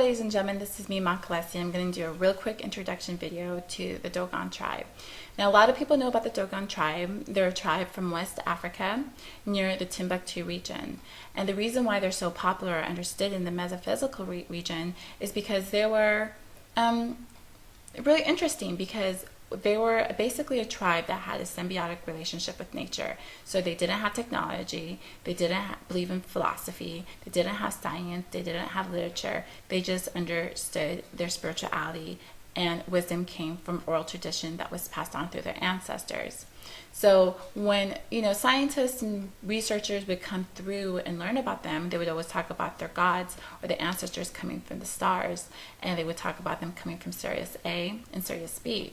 ladies and gentlemen, this is me, Makalesi. I'm going to do a real quick introduction video to the Dogon tribe. Now, a lot of people know about the Dogon tribe. They're a tribe from West Africa near the Timbuktu region. And the reason why they're so popular or understood in the metaphysical region is because they were really interesting, because they were basically a tribe that had a symbiotic relationship with nature. So they didn't have technology, they didn't believe in philosophy, they didn't have science, they didn't have literature. They just understood their spirituality, and wisdom came from oral tradition that was passed on through their ancestors. So when scientists and researchers would come through and learn about them, they would always talk about their gods or the ancestors coming from the stars, and they would talk about them coming from Sirius A and Sirius B,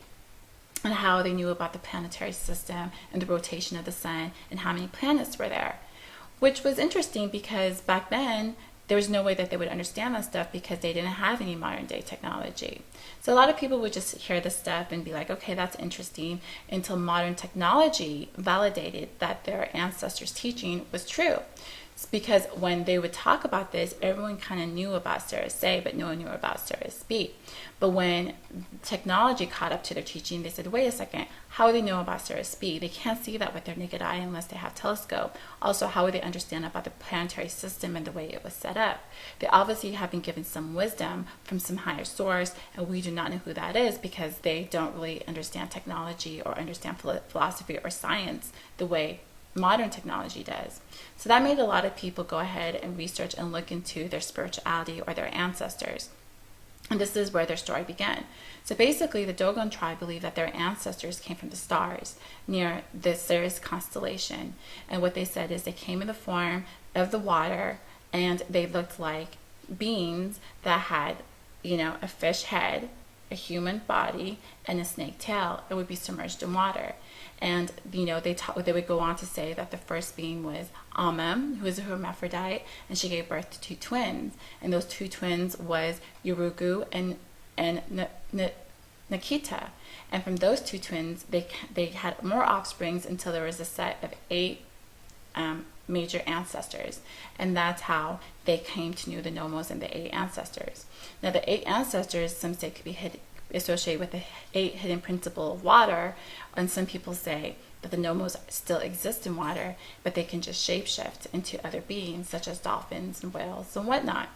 and how they knew about the planetary system and the rotation of the sun and how many planets were there, which was interesting because back then there was no way that they would understand that stuff because they didn't have any modern day technology. So a lot of people would just hear this stuff and be like, okay, that's interesting, until modern technology validated that their ancestors' teaching was true. It's because when they would talk about this, everyone kind of knew about Sirius A, but no one knew about Sirius B. But when technology caught up to their teaching, they said, wait a second, how would they know about Sirius B? They can't see that with their naked eye unless they have a telescope. Also, how would they understand about the planetary system and the way it was set up? They obviously have been given some wisdom from some higher source, and we do not know who that is because they don't really understand technology or understand philosophy or science the way modern technology does. So that made a lot of people go ahead and research and look into their spirituality or their ancestors. And this is where their story began. So basically, the Dogon tribe believed that their ancestors came from the stars near the Sirius constellation. And what they said is they came in the form of the water, and they looked like beings that had, a fish head, a human body, and a snake tail. It would be submerged in water. And they would go on to say that the first being was Amem, who was a hermaphrodite, and she gave birth to two twins. And those two twins was Urugu and Nikita. And from those two twins, they had more offsprings until there was a set of 8 major ancestors. And that's how they came to know the Nommos and the 8 ancestors. Now, the 8 ancestors, some say, could be associated with the 8 hidden principle of water, and some people say that the Nommos still exist in water, but they can just shapeshift into other beings such as dolphins and whales and whatnot.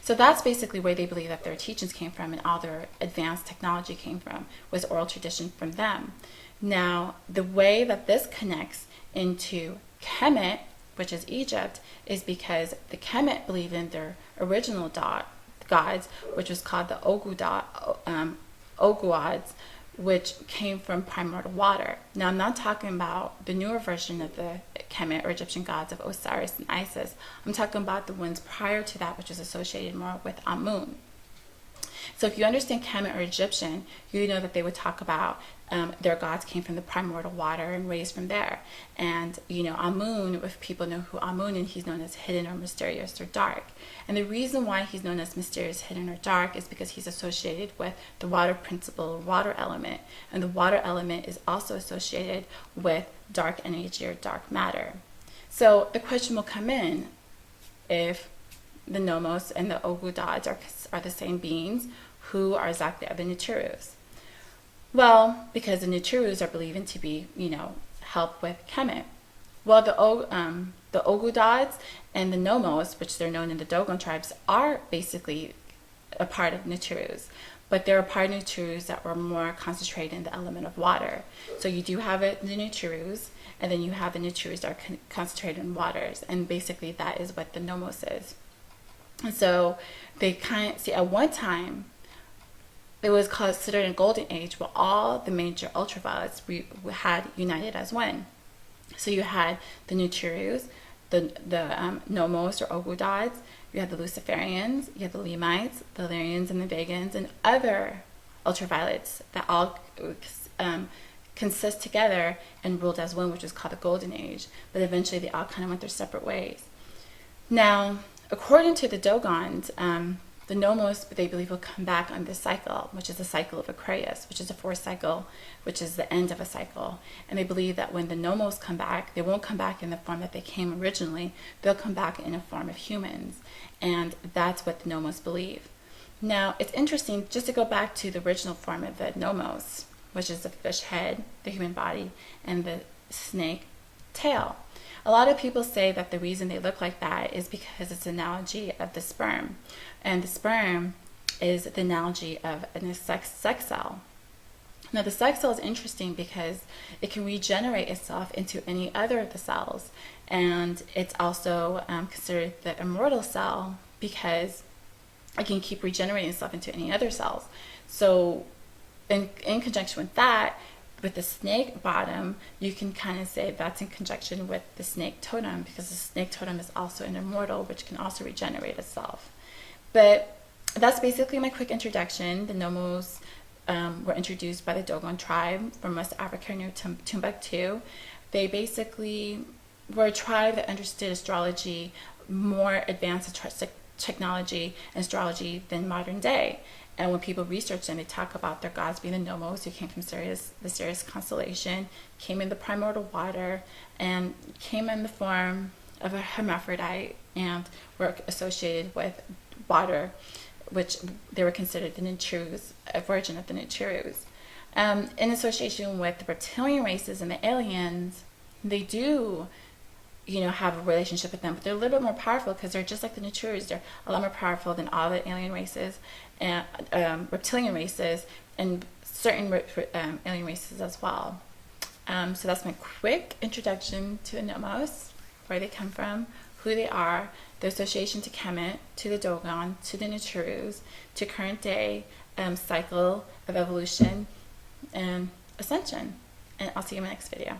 So that's basically where they believe that their teachings came from, and all their advanced technology came from, was oral tradition from them. Now, the way that this connects into Kemet, which is Egypt, is because the Kemet believe in their original gods, which was called the Oguads, which came from primordial water. Now, I'm not talking about the newer version of the Kemet or Egyptian gods of Osiris and Isis. I'm talking about the ones prior to that, which is associated more with Amun. So if you understand Kemet or Egyptian, you know that they would talk about their gods came from the primordial water and raised from there. And, Amun, if people know who Amun is, he's known as hidden or mysterious or dark. And the reason why he's known as mysterious, hidden, or dark is because he's associated with the water principle or water element. And the water element is also associated with dark energy or dark matter. So the question will come in, if the Nommos and the Ogudads are the same beings, who are exactly the Nichirus? Well, because the Nichirus are believed to be, help with Kemet. Well, the Ogudads and the Nommos, which they're known in the Dogon tribes, are basically a part of Nichirus, but they're a part of Nichirus that were more concentrated in the element of water. So you do have the Nichirus, and then you have the Nichirus that are concentrated in waters, and basically that is what the Nommos is. And so they at one time, it was considered a golden age where all the major ultraviolets had united as one. So you had the Nichirus, the Nommos or Ogudads, you had the Luciferians, you had the Lemites, the Lyrians and the Vegans, and other ultraviolets that all consist together and ruled as one, which is called the golden age. But eventually they all kind of went their separate ways. Now, according to the Dogons, The Nommos, they believe, will come back on this cycle, which is the cycle of Aquarius, which is a fourth cycle, which is the end of a cycle. And they believe that when the Nommos come back, they won't come back in the form that they came originally. They'll come back in a form of humans. And that's what the Nommos believe. Now, it's interesting, just to go back to the original form of the Nommos, which is the fish head, the human body, and the snake tail. A lot of people say that the reason they look like that is because it's an analogy of the sperm. And the sperm is the analogy of a sex cell. Now, the sex cell is interesting because it can regenerate itself into any other of the cells. And it's also considered the immortal cell because it can keep regenerating itself into any other cells. So in conjunction with that, with the snake bottom, you can kind of say that's in conjunction with the snake totem, because the snake totem is also an immortal, which can also regenerate itself. But that's basically my quick introduction. The Nommos were introduced by the Dogon tribe from West Africa near Timbuktu. They basically were a tribe that understood astrology, more advanced technology and astrology than modern day. And when people research them, they talk about their gods being the Nommos, who came from the Sirius constellation, came in the primordial water, and came in the form of a hermaphrodite, and were associated with water, which they were considered the Nichirus, a version of the Nichirus. In association with the reptilian races and the aliens, they do have a relationship with them, but they're a little bit more powerful because they're just like the Nichirus. They're a lot more powerful than all the alien races and reptilian races, and certain alien races as well. So that's my quick introduction to the Nommos, where they come from, who they are, the association to Kemet, to the Dogon, to the Nichirus, to current day cycle of evolution and ascension. And I'll see you in my next video.